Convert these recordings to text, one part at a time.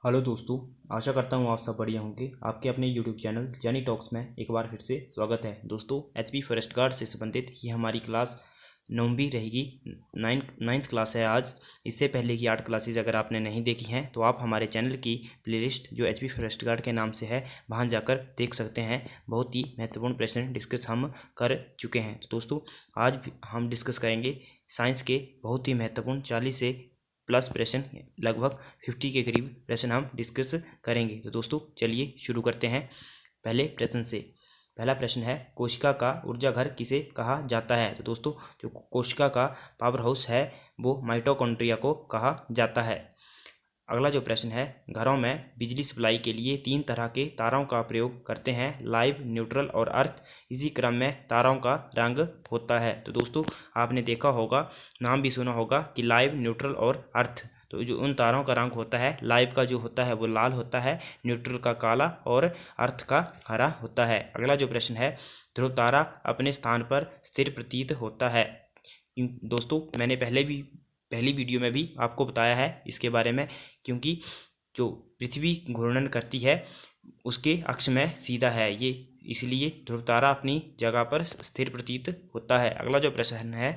Hello दोस्तों, आशा करता हूँ आप सब बढ़िया होंगे। आपके अपने यूट्यूब चैनल जानी टॉक्स में एक बार फिर से स्वागत है। दोस्तों, एचपी फॉरेस्ट गार्ड से संबंधित ये हमारी क्लास 9वीं रहेगी। नाइन्थ क्लास है आज। इससे पहले की 8 क्लासेज अगर आपने नहीं देखी हैं तो आप हमारे चैनल की प्लेलिस्ट जो एचपी फॉरेस्ट गार्ड के नाम से है वहाँ जाकर देख सकते हैं। बहुत ही महत्वपूर्ण प्रश्न डिस्कस हम कर चुके हैं। तो दोस्तों, आज भी हम डिस्कस करेंगे साइंस के बहुत ही महत्वपूर्ण 40 से प्लस प्रश्न, लगभग 50 के करीब प्रश्न हम डिस्कस करेंगे। तो दोस्तों चलिए शुरू करते हैं पहले प्रश्न से। पहला प्रश्न है, कोशिका का ऊर्जा घर किसे कहा जाता है? तो दोस्तों, जो कोशिका का पावर हाउस है वो माइटोकॉन्ड्रिया को कहा जाता है। अगला जो प्रश्न है, घरों में बिजली सप्लाई के लिए 3 तरह के तारों का प्रयोग करते हैं, लाइव, न्यूट्रल और अर्थ। इसी क्रम में तारों का रंग होता है। तो दोस्तों, आपने देखा होगा, नाम भी सुना होगा कि लाइव, न्यूट्रल और अर्थ। तो जो उन तारों का रंग होता है, लाइव का जो होता है वो लाल होता है, न्यूट्रल का काला और अर्थ का हरा होता है। अगला जो प्रश्न है, ध्रुव तारा अपने स्थान पर स्थिर प्रतीत होता है। दोस्तों, मैंने पहली वीडियो में भी आपको बताया है इसके बारे में, क्योंकि जो पृथ्वी घूर्णन करती है उसके अक्ष में सीधा है ये, इसलिए ध्रुव तारा अपनी जगह पर स्थिर प्रतीत होता है। अगला जो प्रश्न है,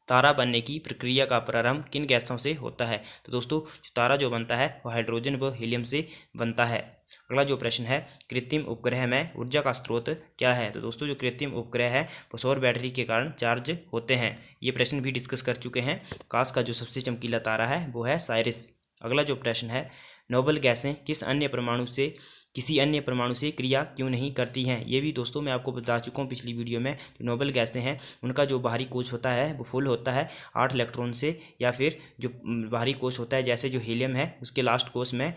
तारा बनने की प्रक्रिया का प्रारंभ किन गैसों से होता है? तो दोस्तों, जो तारा जो बनता है वो हाइड्रोजन व हीलियम से बनता है। अगला जो प्रश्न है, कृत्रिम उपग्रह में ऊर्जा का स्रोत क्या है? तो दोस्तों, जो कृत्रिम उपग्रह है वो सौर बैटरी के कारण चार्ज होते हैं। ये प्रश्न भी डिस्कस कर चुके हैं। आकाश का जो सबसे चमकीला तारा है वो है साइरस। अगला जो प्रश्न है, नोबल गैसें किसी अन्य परमाणु से क्रिया क्यों नहीं करती हैं? ये भी दोस्तों मैं आपको बता चुका हूँ पिछली वीडियो में। जो नोबल गैसें हैं उनका जो बाहरी कोश होता है वो फुल होता है 8 इलेक्ट्रॉन से, या फिर जो बाहरी कोश होता है जैसे जो हीलियम है उसके लास्ट कोश में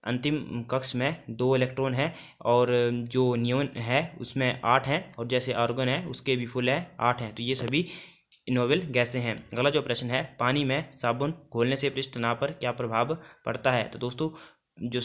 अंतिम कक्ष में 2 इलेक्ट्रॉन है, और जो नियोन है उसमें 8 हैं, और जैसे आर्गन है उसके भी फुल है 8 हैं। तो ये सभी नोबल गैसें हैं। अगला जो प्रश्न है, पानी में साबुन घोलने से पृष्ठ तनाव पर क्या प्रभाव पड़ता है? तो दोस्तों, जो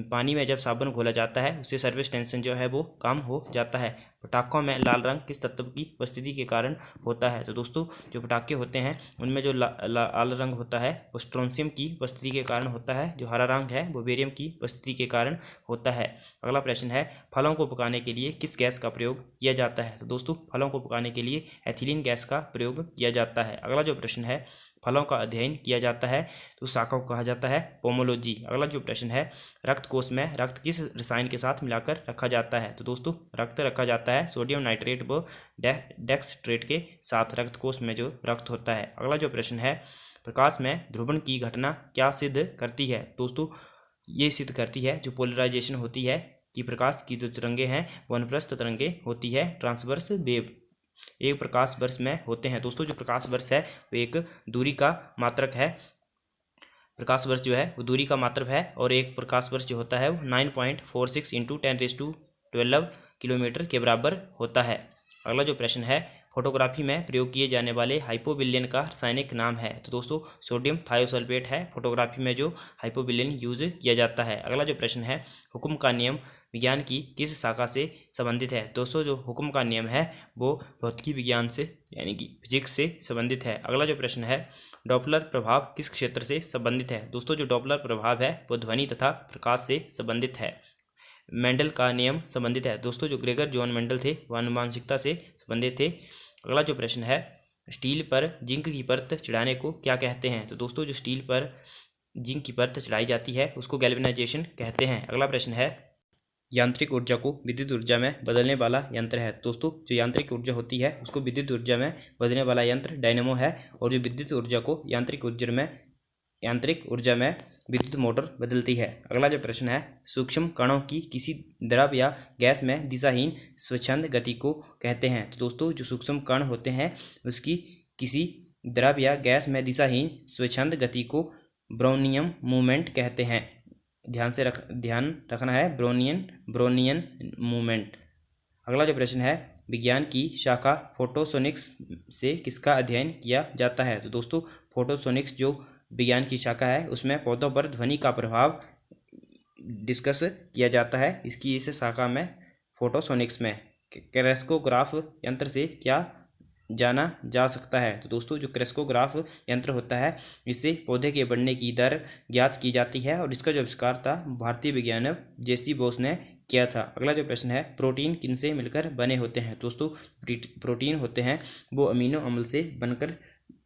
पानी में जब साबुन घोला जाता है उससे सर्फेस टेंशन जो है वो कम हो जाता है। पटाखों में लाल रंग किस तत्व की उपस्थिति के कारण होता है? तो दोस्तों, जो पटाखे होते हैं उनमें जो लाल रंग होता है वो स्ट्रोंशियम की उपस्थिति के कारण होता है। जो हरा रंग है वो बेरियम की उपस्थिति के कारण होता है। अगला प्रश्न है, फलों को पकाने के लिए किस गैस का प्रयोग किया जाता है? तो दोस्तों, फलों को पकाने के लिए एथिलीन गैस का प्रयोग किया जाता है। अगला जो प्रश्न है, फलों का अध्ययन किया जाता है तो शाखा को कहा जाता है पोमोलॉजी। अगला जो प्रश्न है, रक्त कोष में रक्त किस रसायन के साथ मिलाकर रखा जाता है? तो दोस्तों, रक्त रखा जाता है सोडियम नाइट्रेट व डेक्सट्रेट के साथ, रक्त कोष में जो रक्त होता है। अगला जो प्रश्न है, प्रकाश में ध्रुवण की घटना क्या सिद्ध करती है? दोस्तों, ये सिद्ध करती है जो पोलराइजेशन होती है कि प्रकाश की जो तरंगे हैं वो अनुप्रस्थ तरंगे होती है, ट्रांसवर्स वेव एक प्रकाश वर्ष में होते हैं। दोस्तों, जो प्रकाश वर्ष है वो एक दूरी का मात्रक है। प्रकाश वर्ष जो है वो दूरी का मात्रक है, और एक प्रकाश वर्ष जो होता है वो 9.46 इंटू 10⁻12 किलोमीटर के बराबर होता है। अगला जो प्रश्न है, फोटोग्राफी में प्रयोग किए जाने वाले हाइपोबिलियन का रासायनिक नाम है? तो दोस्तों, सोडियम थायोसल्फेट है फोटोग्राफी में जो हाइपोबिलियन यूज किया जाता है। अगला जो प्रश्न है, हुक्म का नियम विज्ञान की किस शाखा से संबंधित है? दोस्तों, जो हुक्म का नियम है वो भौतिकी विज्ञान से यानी कि फिजिक्स से संबंधित है। अगला जो प्रश्न है, डॉपलर प्रभाव किस क्षेत्र से संबंधित है? दोस्तों, जो डॉपलर प्रभाव है वो ध्वनि तथा प्रकाश से संबंधित है। मेंडल का नियम संबंधित है। दोस्तों, जो ग्रेगर जॉन मेंडल थे वह आनुवांशिकता से संबंधित थे। अगला जो प्रश्न है, स्टील पर जिंक की परत चढ़ाने को क्या कहते हैं? तो दोस्तों, जो स्टील पर जिंक की परत चढ़ाई जाती है उसको गैल्वेनाइजेशन कहते हैं। अगला प्रश्न है, यांत्रिक ऊर्जा को विद्युत ऊर्जा में बदलने वाला यंत्र है? दोस्तों, जो यांत्रिक ऊर्जा होती है उसको विद्युत ऊर्जा में बदलने वाला यंत्र डायनेमो है, और जो विद्युत ऊर्जा को यांत्रिक ऊर्जा में विद्युत मोटर बदलती है। अगला जो प्रश्न है, सूक्ष्म कणों की किसी द्रव या गैस में दिशाहीन स्वच्छंद गति को कहते हैं? तो दोस्तों, जो सूक्ष्म कण होते हैं उसकी किसी द्रव या गैस में दिशाहीन स्वच्छंद गति को ब्राउनियन मूवमेंट कहते हैं। ध्यान रखना है, ब्राउनियन मूवमेंट। अगला जो प्रश्न है, विज्ञान की शाखा फोटोसोनिक्स से किसका अध्ययन किया जाता है? तो दोस्तों, फोटोसोनिक्स जो विज्ञान की शाखा है उसमें पौधों पर ध्वनि का प्रभाव डिस्कस किया जाता है। इस शाखा में फोटोसोनिक्स में क्रेस्कोग्राफ यंत्र से क्या जाना जा सकता है। तो दोस्तों जो क्रेस्कोग्राफ यंत्र होता है इससे पौधे के बढ़ने की दर ज्ञात की जाती है और इसका जो आविष्कार था भारतीय वैज्ञानिक जे.सी. बोस ने किया था। अगला जो प्रश्न है, प्रोटीन किनसे मिलकर बने होते हैं। दोस्तों प्रोटीन होते हैं वो अमीनो अम्ल से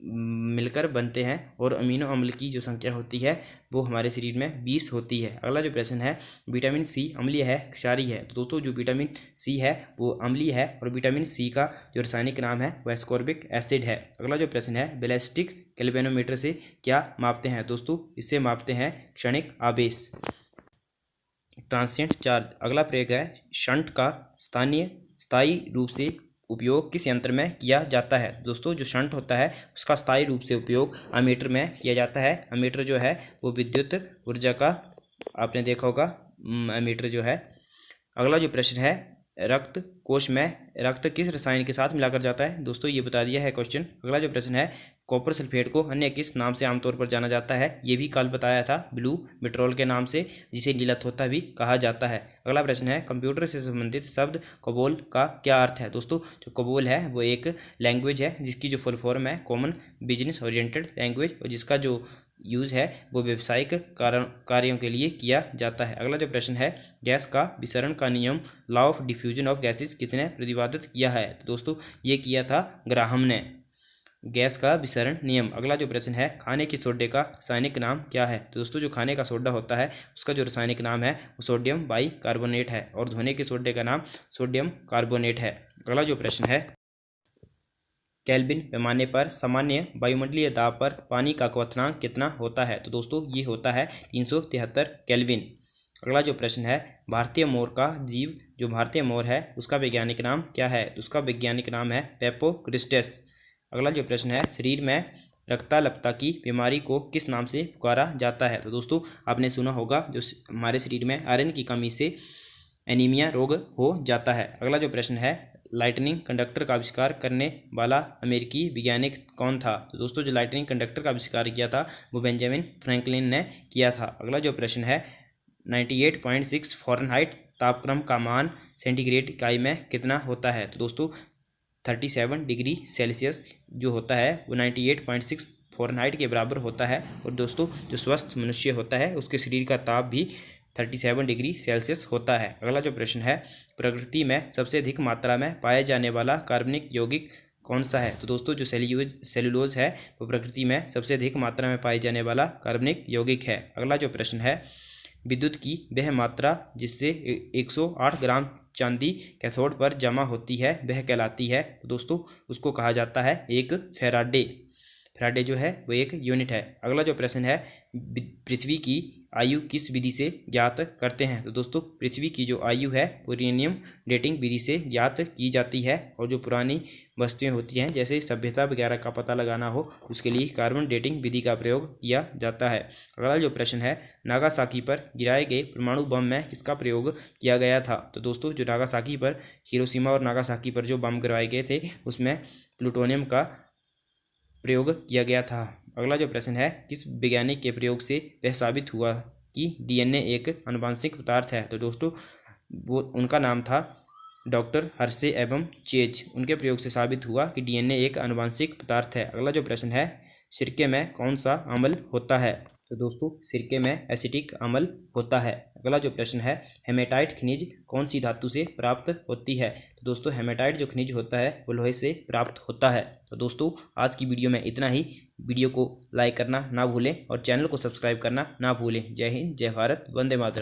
मिलकर बनते हैं और अमीनो अम्ल की जो संख्या होती है वो हमारे शरीर में 20 होती है। अगला जो प्रश्न है, विटामिन सी अम्लीय है क्षारीय है। तो दोस्तों जो विटामिन सी है वो अम्लीय है और विटामिन सी का जो रासायनिक नाम है वह एस्कॉर्बिक एसिड है। अगला जो प्रश्न है, बैलिस्टिक कैल्वेनोमीटर से क्या मापते हैं। दोस्तों इससे मापते हैं क्षणिक आवेश, ट्रांसिएंट चार्ज। अगला प्रयोग है, शंट का स्थायी रूप से उपयोग किस यंत्र में किया जाता है। दोस्तों जो शंट होता है उसका स्थायी रूप से उपयोग अमीटर में किया जाता है। अमीटर जो है वो विद्युत ऊर्जा का आपने देखा होगा अमीटर जो है। अगला जो प्रश्न है, रक्त कोश में रक्त किस रसायन के साथ मिलाकर जाता है। दोस्तों ये बता दिया है क्वेश्चन। अगला जो प्रश्न है, कॉपर सल्फेट को अन्य किस नाम से आमतौर पर जाना जाता है। ये भी कल बताया था, ब्लू मेट्रोल के नाम से, जिसे नीला थोथा भी कहा जाता है। अगला प्रश्न है, कंप्यूटर से संबंधित शब्द कोबोल का क्या अर्थ है। दोस्तों जो कोबोल है वो एक लैंग्वेज है जिसकी जो फुल फॉर्म है कॉमन बिजनेस ओरिएंटेड लैंग्वेज और जिसका जो यूज़ है वो व्यावसायिक कार्यों के लिए किया जाता है। अगला जो प्रश्न है, गैस का विसरण का नियम law of diffusion of gases किसने प्रतिपादित किया है। तो दोस्तों ये किया था ग्राहम ने, गैस का विसरण नियम। अगला जो प्रश्न है, खाने के सोडे का रासायनिक नाम क्या है। तो दोस्तों जो खाने का सोडा होता है उसका जो रासायनिक नाम है वो सोडियम बाइकार्बोनेट है और धोने के सोडे का नाम सोडियम कार्बोनेट है। अगला जो प्रश्न है, केल्विन पैमाने पर सामान्य वायुमंडलीय दाब पर पानी का क्वथनांक कितना होता है। तो दोस्तों ये होता है 373 केल्विन। अगला जो प्रश्न है, भारतीय मोर का जीव जो भारतीय मोर है उसका वैज्ञानिक नाम क्या है। तो उसका वैज्ञानिक नाम है पेपोक्रिस्टेस। अगला जो प्रश्न है, शरीर में रक्ताल्पता की बीमारी को किस नाम से पुकारा जाता है। तो दोस्तों आपने सुना होगा जो हमारे शरीर में आयरन की कमी से एनीमिया रोग हो जाता है। अगला जो प्रश्न है, लाइटनिंग कंडक्टर का आविष्कार करने वाला अमेरिकी वैज्ञानिक कौन था। तो दोस्तों जो लाइटनिंग कंडक्टर का आविष्कार किया था वो बेंजामिन फ्रैंकलिन ने किया था। अगला जो प्रश्न है, 98.6 फ़ारेनहाइट तापक्रम का मान सेंटीग्रेड इकाई में कितना होता है। तो दोस्तों 37 डिग्री सेल्सियस जो होता है वो 98.6 फ़ारेनहाइट के बराबर होता है। और दोस्तों जो स्वस्थ मनुष्य होता है उसके शरीर का ताप भी 37 डिग्री सेल्सियस होता है। अगला जो प्रश्न है, प्रकृति में सबसे अधिक मात्रा में पाया जाने वाला कार्बनिक यौगिक कौन सा है। तो दोस्तों जो सेल्यूलोज है वो प्रकृति में सबसे अधिक मात्रा में पाए जाने वाला कार्बनिक यौगिक है। अगला जो प्रश्न है, विद्युत की वह मात्रा जिससे 108 ग्राम चांदी कैथोड पर जमा होती है वह कहलाती है। तो दोस्तों उसको कहा जाता है एक फैराडे। फैराडे जो है वो एक यूनिट है। अगला जो प्रश्न है, पृथ्वी की आयु किस विधि से ज्ञात करते हैं। तो दोस्तों पृथ्वी की जो आयु है वो यूरेनियम डेटिंग विधि से ज्ञात की जाती है और जो पुरानी वस्तुएं होती हैं जैसे सभ्यता वगैरह का पता लगाना हो उसके लिए कार्बन डेटिंग विधि का प्रयोग किया जाता है। अगला जो प्रश्न है, नागासाकी पर गिराए गए परमाणु बम में किसका प्रयोग किया गया था। तो दोस्तों जो नागासाकी पर हिरोशिमा और नागासाकी पर जो बम गिराए गए थे उसमें प्लूटोनियम का प्रयोग किया गया था। अगला जो प्रश्न है, किस वैज्ञानिक के प्रयोग से यह साबित हुआ कि डीएनए एक आनुवंशिक पदार्थ है। तो दोस्तों वो उनका नाम था डॉक्टर हर्शे एवं चेज। उनके प्रयोग से साबित हुआ कि डीएनए एक आनुवंशिक पदार्थ है। अगला जो प्रश्न है, सिरके में कौन सा अम्ल होता है। तो दोस्तों सिरके में एसिटिक अम्ल होता है। अगला जो प्रश्न है, हेमेटाइट खनिज कौन सी धातु से प्राप्त होती है। तो दोस्तों हेमेटाइट जो खनिज होता है वो लोहे से प्राप्त होता है। तो दोस्तों आज की वीडियो में इतना ही। वीडियो को लाइक करना ना भूलें और चैनल को सब्सक्राइब करना ना भूलें। जय हिंद, जय भारत, वंदे मातरम।